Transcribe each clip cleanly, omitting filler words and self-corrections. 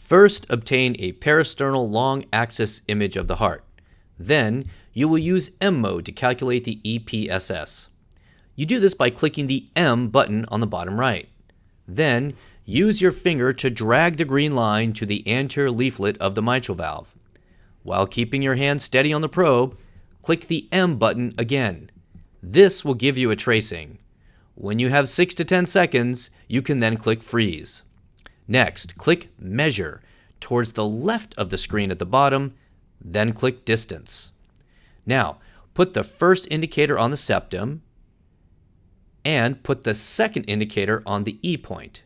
First, obtain a parasternal long-axis image of the heart. Then, you will use M mode to calculate the EPSS. You do this by clicking the M button on the bottom right. Then, use your finger to drag the green line to the anterior leaflet of the mitral valve. While keeping your hand steady on the probe, click the M button again. This will give you a tracing. When you have 6 to 10 seconds, you can then click Freeze. Next, click Measure towards the left of the screen at the bottom, then click Distance. Now, put the first indicator on the septum and put the second indicator on the E point.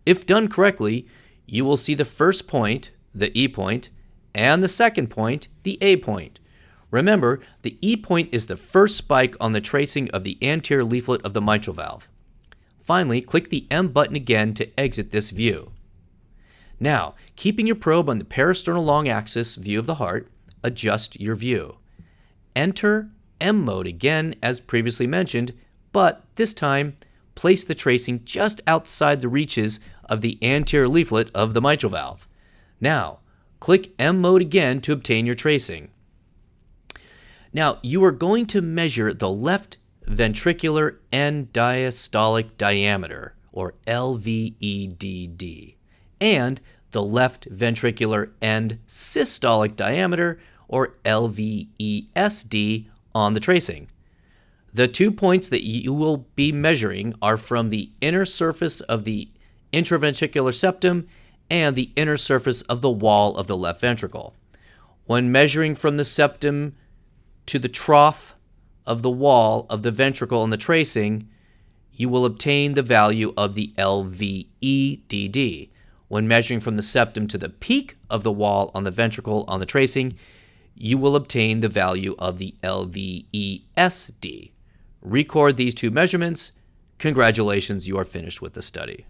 If done correctly, you will see the first point, the E point, and the second point, the A point. Remember, the E point is the first spike on the tracing of the anterior leaflet of the mitral valve. Finally, click the M button again to exit this view. Now, keeping your probe on the parasternal long axis view of the heart, adjust your view. Enter M mode again as previously mentioned, but this time, place the tracing just outside the reaches of the anterior leaflet of the mitral valve. Now, click M mode again to obtain your tracing. Now, you are going to measure the left ventricular end diastolic diameter, or LVEDD, and the left ventricular end systolic diameter, or LVESD, on the tracing. The 2 points that you will be measuring are from the inner surface of the intraventricular septum and the inner surface of the wall of the left ventricle. When measuring from the septum to the trough of the wall of the ventricle on the tracing, you will obtain the value of the LVEDD. When measuring from the septum to the peak of the wall on the ventricle on the tracing, you will obtain the value of the LVESD. Record these two measurements. Congratulations, you are finished with the study.